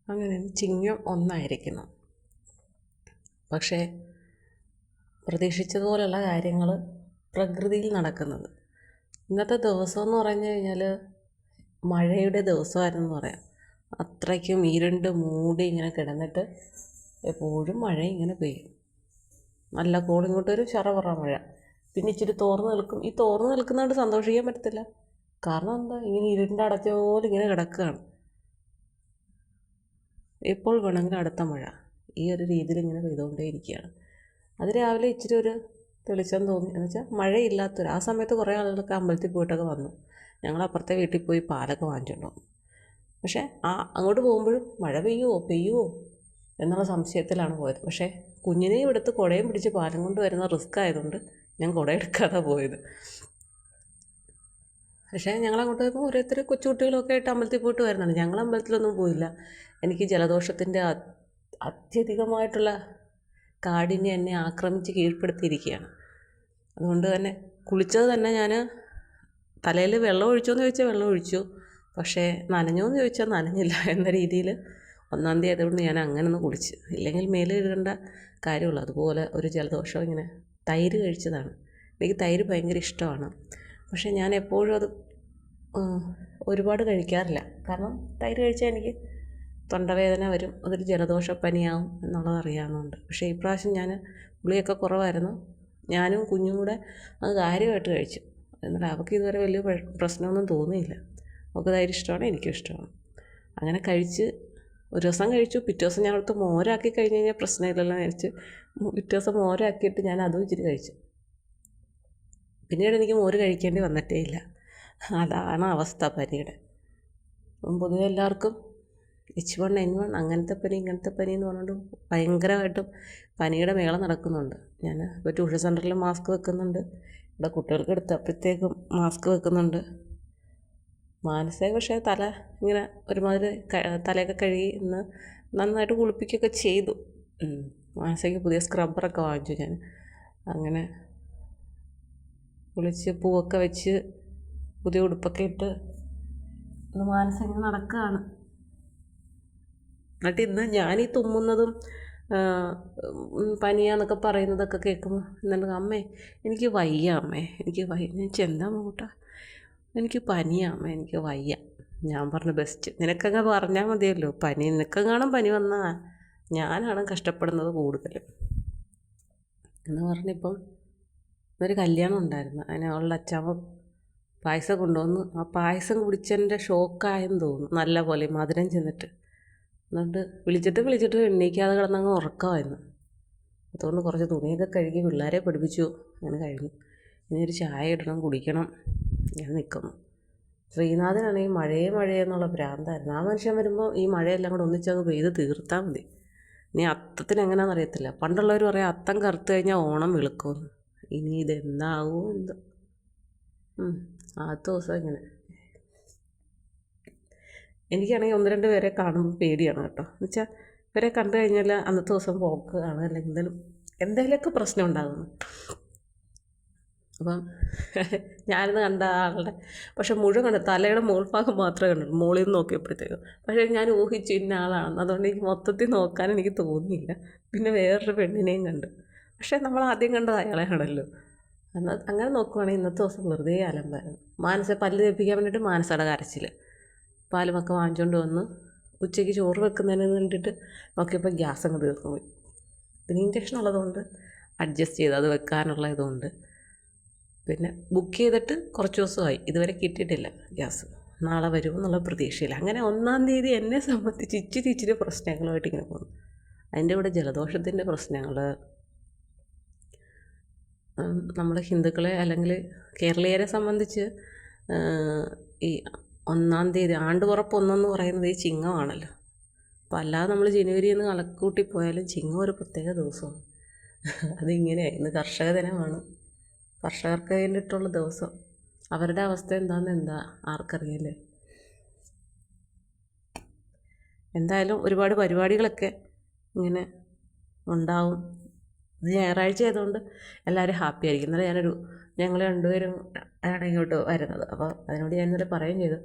അങ്ങനെ ചിങ്ങം 1 പക്ഷേ പ്രതീക്ഷിച്ചതുപോലുള്ള കാര്യങ്ങൾ പ്രകൃതിയിൽ നടക്കുന്നത്. ഇന്നത്തെ ദിവസം എന്ന് പറഞ്ഞു കഴിഞ്ഞാൽ മഴയുടെ ദിവസമായിരുന്നു പറയാം. അത്രയ്ക്കും ഇരുണ്ട് മൂടി ഇങ്ങനെ കിടന്നിട്ട് എപ്പോഴും മഴ ഇങ്ങനെ പെയ്യും. നല്ല കോളിങ്ങോട്ട് ഒരു ശറപറ മഴ, പിന്നെ ഇച്ചിരി തോർന്ന് നിൽക്കും. ഈ തോർന്ന് നിൽക്കുന്നതുകൊണ്ട് സന്തോഷിക്കാൻ പറ്റത്തില്ല. കാരണം എന്താ, ഇങ്ങനെ ഇരുണ്ടടച്ച പോലെ ഇങ്ങനെ കിടക്കുകയാണ്. എപ്പോൾ വേണമെങ്കിലും അടുത്ത മഴ ഈ ഒരു രീതിയിൽ ഇങ്ങനെ പെയ്തുകൊണ്ടേയിരിക്കുകയാണ്. അത് രാവിലെ ഇച്ചിരി ഒരു തെളിച്ചം തോന്നി എന്ന് വെച്ചാൽ മഴയില്ലാത്തൊരു ആ സമയത്ത് കുറേ ആളുകളൊക്കെ അമ്പലത്തിൽ പോയിട്ടൊക്കെ വന്നു. ഞങ്ങൾ അപ്പുറത്തെ വീട്ടിൽ പോയി പാലൊക്കെ വാങ്ങിച്ചുകൊണ്ട് വന്നു. പക്ഷേ അങ്ങോട്ട് പോകുമ്പോഴും മഴ പെയ്യുമോ എന്നുള്ള സംശയത്തിലാണ് പോയത്. പക്ഷേ കുഞ്ഞിനെയും എടുത്ത് കുടയും പിടിച്ച് പാലം കൊണ്ട് വരുന്ന റിസ്ക് ആയതുകൊണ്ട് ഞാൻ കുട എടുക്കാതെ പോയത്. പക്ഷേ ഞങ്ങളങ്ങോട്ട് പോയപ്പോൾ ഓരോരുത്തർ കൊച്ചുകുട്ടികളൊക്കെ ആയിട്ട് അമ്പലത്തിൽ പോയിട്ട് വരുന്നുണ്ട്. ഞങ്ങൾ അമ്പലത്തിലൊന്നും പോയില്ല. എനിക്ക് ജലദോഷത്തിൻ്റെ അത്യധികമായിട്ടുള്ള കാഠിന്യം എന്നെ ആക്രമിച്ച് കീഴ്പ്പെടുത്തിയിരിക്കുകയാണ്. അതുകൊണ്ട് തന്നെ കുളിച്ചത് തന്നെ ഞാൻ തലയിൽ വെള്ളം ഒഴിച്ചോ എന്ന് ചോദിച്ചാൽ വെള്ളം ഒഴിച്ചു, പക്ഷേ നനഞ്ഞോ എന്ന് ചോദിച്ചാൽ നനഞ്ഞില്ല എന്ന രീതിയിൽ 1 തീയതി ആയതുകൊണ്ട് ഞാൻ അങ്ങനെ ഒന്ന് കുളിച്ച്. ഇല്ലെങ്കിൽ മേലെ ഇടേണ്ട കാര്യമുള്ളൂ. അതുപോലെ ഒരു ജലദോഷം ഇങ്ങനെ. തൈര് കഴിച്ചതാണ്. എനിക്ക് തൈര് ഭയങ്കര ഇഷ്ടമാണ്. പക്ഷേ ഞാൻ എപ്പോഴും അത് ഒരുപാട് കഴിക്കാറില്ല. കാരണം തൈര് കഴിച്ചാൽ എനിക്ക് തൊണ്ടവേദന വരും, അതൊരു ജലദോഷപ്പനിയാവും എന്നുള്ളത് അറിയാവുന്നതുകൊണ്ട്. പക്ഷേ ഇപ്രാവശ്യം ഞാൻ പുളിയൊക്കെ കുറവായിരുന്നു. ഞാനും കുഞ്ഞും കൂടെ അത് കാര്യമായിട്ട് കഴിച്ചു. എന്നാൽ അവൾക്ക് ഇതുവരെ വലിയ പ്രശ്നമൊന്നും തോന്നിയില്ല. അവൾക്ക് തൈര് ഇഷ്ടമാണ്, എനിക്കും ഇഷ്ടമാണ്. അങ്ങനെ കഴിച്ച് ഒരു ദിവസം കഴിച്ചു. പിറ്റേ ദിവസം ഞാൻ അടുത്ത് മോരാക്കി കഴിഞ്ഞ് കഴിഞ്ഞാൽ പ്രശ്നമില്ലല്ലോ വിചാരിച്ച് പിറ്റേ ദിവസം മോരാക്കിയിട്ട് ഞാൻ അതും ഇച്ചിരി കഴിച്ചു. പിന്നീട് എനിക്ക് മോര് കഴിക്കേണ്ടി വന്നിട്ടേ ഇല്ല. അതാണ് അവസ്ഥ പനിയുടെ. പൊതുവെ എല്ലാവർക്കും H1N1 അങ്ങനത്തെ പനി ഇങ്ങനത്തെ പനി എന്ന് പറഞ്ഞുകൊണ്ട് ഭയങ്കരമായിട്ടും പനിയുടെ മേളം നടക്കുന്നുണ്ട്. ഞാൻ ഇപ്പോൾ ട്യൂഷൻ സെൻ്ററിൽ മാസ്ക് വെക്കുന്നുണ്ട്. ഇവിടെ കുട്ടികൾക്ക് എടുത്തപ്പോഴത്തേക്കും മാസ്ക് വെക്കുന്നുണ്ട്. പക്ഷേ തല ഇങ്ങനെ ഒരുമാതിരി തലയൊക്കെ കഴുകി ഇന്ന് നന്നായിട്ട് കുളിപ്പിക്കുകയൊക്കെ ചെയ്തു. മാനസയ്ക്ക് പുതിയ സ്ക്രബ്ബറൊക്കെ വാങ്ങിച്ചു ഞാൻ. അങ്ങനെ കുളിച്ച് പൂവൊക്കെ വെച്ച് പുതിയ ഉടുപ്പൊക്കെ ഇട്ട് ഇന്ന് ഇങ്ങനെ നടക്കുകയാണ്. എന്നിട്ട് ഇന്ന് ഞാനീ തുമ്മുന്നതും പനിയാന്നൊക്കെ പറയുന്നതൊക്കെ കേൾക്കുമ്പോൾ എന്നിട്ട് അമ്മേ എനിക്ക് വയ്യ, ഞാൻ ചെന്താ കൂട്ടാ എനിക്ക് പനിയാമ്മ, എനിക്ക് വയ്യ. ഞാൻ പറഞ്ഞു ബെസ്റ്റ്, നിനക്കങ്ങ് പറഞ്ഞാൽ മതിയല്ലോ. നിനക്കെങ്ങാനും പനി വന്നാൽ ഞാനാണ് കഷ്ടപ്പെടുന്നത് കൂടുതലും എന്ന് പറഞ്ഞിപ്പം ഒരു കല്യാണം ഉണ്ടായിരുന്നു. അതിന് അവളുടെ അച്ചാമ്മ പായസം കൊണ്ടുവന്ന് ആ പായസം കുടിച്ചതിൻ്റെ ഷോക്കായെന്ന് തോന്നുന്നു. നല്ല പോലെ മധുരം ചെന്നിട്ട്. എന്നിട്ട് വിളിച്ചിട്ട് എണ്ണീക്കാതെ കിടന്നങ്ങ് ഉറക്കമായിരുന്നു. അതുകൊണ്ട് കുറച്ച് തുണിയൊക്കെ കഴുകി പിള്ളേരെ പഠിപ്പിച്ചു. അങ്ങനെ കഴിഞ്ഞു. ഇനി ഒരു ചായ ഇടണം, കുടിക്കണം. ഞാൻ നിൽക്കുന്നു. ശ്രീനാഥനാണെങ്കിൽ മഴയെന്നുള്ള ഭ്രാന്തായിരുന്നു. ആ മനുഷ്യൻ വരുമ്പോൾ ഈ മഴയെല്ലാം കൂടെ ഒന്നിച്ചങ്ങ് പെയ്ത് തീർത്താൽ മതി. ഇനി അത്തത്തിന് എങ്ങനെയാണെന്ന് അറിയത്തില്ല. പണ്ടുള്ളവർ പറയാം അത്തം കറുത്ത് കഴിഞ്ഞാൽ ഓണം വെളുക്കുമെന്ന്. ഇനി ഇതെന്താകുമോ എന്തോ. ആദ്യത്തെ ദിവസം ഇങ്ങനെ. എനിക്കാണെങ്കിൽ 1-2 പേരെ കാണുമ്പോൾ പേടിയാണ് കേട്ടോ. എന്നുവെച്ചാൽ ഇവരെ കണ്ടു കഴിഞ്ഞാൽ അന്നത്തെ ദിവസം പോക്കാണ്, അല്ലെങ്കിൽ എന്തെങ്കിലുമൊക്കെ പ്രശ്നം ഉണ്ടാകുന്നു. അപ്പം ഞാനിന്ന് കണ്ട ആളുടെ പക്ഷെ മുഴുവൻ കണ്ടു, തലയുടെ ഭാഗം മാത്രമേ കണ്ടുള്ളൂ മുകളിൽ നിന്ന് നോക്കിയപ്പോഴത്തേക്കും. പക്ഷേ ഞാൻ ഊഹിച്ചു ഇന്ന ആളാണെന്ന്. അതുകൊണ്ട് എനിക്ക് മൊത്തത്തിൽ നോക്കാൻ എനിക്ക് തോന്നിയില്ല. പിന്നെ വേറൊരു പെണ്ണിനെയും കണ്ടു. പക്ഷേ നമ്മൾ ആദ്യം കണ്ടത് അയാളെയാണല്ലോ. അങ്ങനെ നോക്കുവാണെങ്കിൽ ഇന്നത്തെ ദിവസം വെറുതെ അലമ്പായിരുന്നു. പല്ല് തേപ്പിക്കാൻ വേണ്ടിയിട്ട് മാനസയുടെ കരച്ചിൽ. പാലുമൊക്കെ വാങ്ങിച്ചുകൊണ്ട് വന്ന് ഉച്ചയ്ക്ക് ചോറ് വെക്കുന്നതിന് വേണ്ടിയിട്ട് നോക്കിയപ്പോൾ ഗ്യാസ് അങ്ങ് തീർന്നു പോയി. പിന്നെ ഇൻഡക്ഷൻ ഉള്ളതുകൊണ്ട് അഡ്ജസ്റ്റ് ചെയ്ത് അത് വെക്കാനുള്ള ഇതുകൊണ്ട് പിന്നെ ബുക്ക് ചെയ്തിട്ട് കുറച്ച് ദിവസമായി, ഇതുവരെ കിട്ടിയിട്ടില്ല ഗ്യാസ്. നാളെ വരുമെന്നുള്ള പ്രതീക്ഷയില്ല. അങ്ങനെ 1 തീയതി എന്നെ സംബന്ധിച്ച് ഇച്ചിരി പ്രശ്നങ്ങളുമായിട്ട് ഇങ്ങനെ പോകുന്നു. അതിൻ്റെ കൂടെ ജലദോഷത്തിൻ്റെ പ്രശ്നങ്ങൾ. നമ്മൾ ഹിന്ദുക്കളെ അല്ലെങ്കിൽ കേരളീയരെ സംബന്ധിച്ച് ഈ 1 തീയതി ആണ്ടുപുറപ്പ് 1 പറയുന്നത് ഈ ചിങ്ങമാണല്ലോ. അപ്പോൾ അല്ലാതെ നമ്മൾ ജനുവരി എന്ന് കണക്കൂട്ടി പോയാലും ചിങ്ങം ഒരു പ്രത്യേക ദിവസമാണ്. അതിങ്ങനെയായി. ഇന്ന് കർഷക ദിനമാണ്. കർഷകർക്ക് വേണ്ടിയിട്ടുള്ള ദിവസം. അവരുടെ അവസ്ഥ എന്താ ആർക്കറിയല്ലേ. എന്തായാലും ഒരുപാട് പരിപാടികളൊക്കെ ഇങ്ങനെ ഉണ്ടാവും. ഇത് ഞായറാഴ്ച ആയതുകൊണ്ട് എല്ലാവരും ഹാപ്പി ആയിരിക്കും. ഇന്നലെ ഞങ്ങൾ 2 പേരും ആണ് ഇങ്ങോട്ട് വരുന്നത്. അപ്പോൾ അതിനോട് ഞാൻ ഇന്നലെ പറയുകയും ചെയ്തു,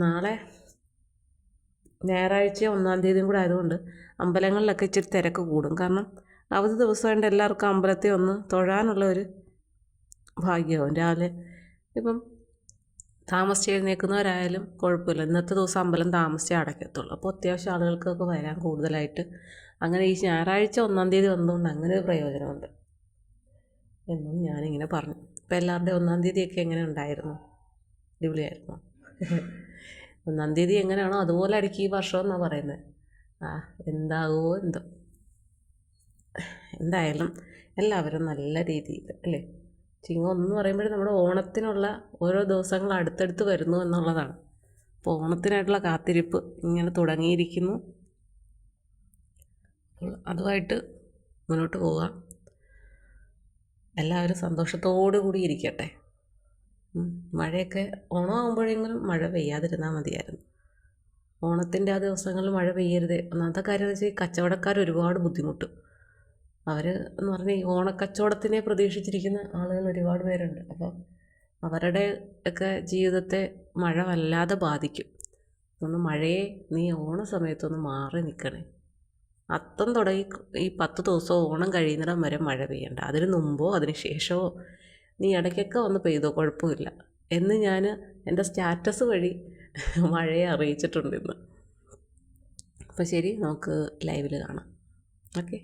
നാളെ ഞായറാഴ്ച 1-ാം തീയതിയും കൂടെ ആയതുകൊണ്ട് അമ്പലങ്ങളിലൊക്കെ ഇച്ചിരി തിരക്ക് കൂടും. കാരണം അവധി ദിവസമായതുകൊണ്ട് എല്ലാവർക്കും അമ്പലത്തിൽ ഒന്ന് തൊഴാനുള്ള ഒരു ഭാഗ്യമാവും. രാവിലെ ഇപ്പം താമസിച്ച് എഴുന്നേൽക്കുന്നവരായാലും കുഴപ്പമില്ല. ഇന്നത്തെ ദിവസം അമ്പലം താമസിച്ചേ അടയ്ക്കത്തുള്ളൂ. അപ്പോൾ അത്യാവശ്യം ആളുകൾക്കൊക്കെ വരാൻ കൂടുതലായിട്ട് അങ്ങനെ ഈ ഞായറാഴ്ച 1-ാം തീയതി വന്നതുകൊണ്ട് അങ്ങനെ ഒരു പ്രയോജനമുണ്ട് എന്നും ഞാനിങ്ങനെ പറഞ്ഞു. അപ്പോൾ എല്ലാവരുടെയും 1-ാം തീയതിയൊക്കെ എങ്ങനെ ഉണ്ടായിരുന്നു? അടിപൊളിയായിരുന്നു. 1-ാം തീയതി എങ്ങനെയാണോ അതുപോലെ അടിക്കും ഈ വർഷം എന്നാണ് പറയുന്നത്. എന്താകുമോ എന്തോ. എന്തായാലും എല്ലാവരും നല്ല രീതിയിൽ അല്ലേ, ചിങ്ങം എന്ന് പറയുമ്പോഴേ നമ്മുടെ ഓണത്തിനുള്ള ഓരോ ദിവസങ്ങൾ അടുത്തടുത്ത് വരുന്നു എന്നുള്ളതാണ്. അപ്പോൾ ഓണത്തിനായിട്ടുള്ള കാത്തിരിപ്പ് ഇങ്ങനെ തുടങ്ങിയിരിക്കുന്നു. അതുമായിട്ട് മുന്നോട്ട് പോകാം. എല്ലാവരും സന്തോഷത്തോടു കൂടി ഇരിക്കട്ടെ. മഴയൊക്കെ ഓണമാകുമ്പോഴെങ്കിലും മഴ പെയ്യാതിരുന്നാൽ മതിയായിരുന്നു. ഓണത്തിൻ്റെ ആ ദിവസങ്ങളിൽ മഴ പെയ്യരുതേ. ഒന്നാമത്തെ കാര്യം എന്ന് വെച്ചാൽ ഈ കച്ചവടക്കാർ ഒരുപാട് ബുദ്ധിമുട്ടും. അവർ എന്ന് പറഞ്ഞാൽ ഈ ഓണക്കച്ചവടത്തിനെ പ്രതീക്ഷിച്ചിരിക്കുന്ന ആളുകൾ ഒരുപാട് പേരുണ്ട്. അപ്പം അവരുടെ ഒക്കെ ജീവിതത്തെ മഴ വല്ലാതെ ബാധിക്കും. അതുകൊണ്ട് മഴയെ നീ ഓണ സമയത്തൊന്ന് മാറി നിൽക്കണേ. അത്തം തുടങ്ങി ഈ 10 ദിവസവും ഓണം കഴിയുന്നിടം വരെ മഴ പെയ്യണ്ട. അതിന് മുമ്പോ അതിന് ശേഷമോ നീ ഇടയ്ക്കൊക്കെ വന്ന് പെയ്തോ, കുഴപ്പമില്ല എന്ന് ഞാൻ എൻ്റെ സ്റ്റാറ്റസ് വഴി മഴയെ അറിയിച്ചിട്ടുണ്ട് ഇന്ന്. അപ്പോൾ ശരി, നമുക്ക് ലൈവിൽ കാണാം. ഓക്കെ.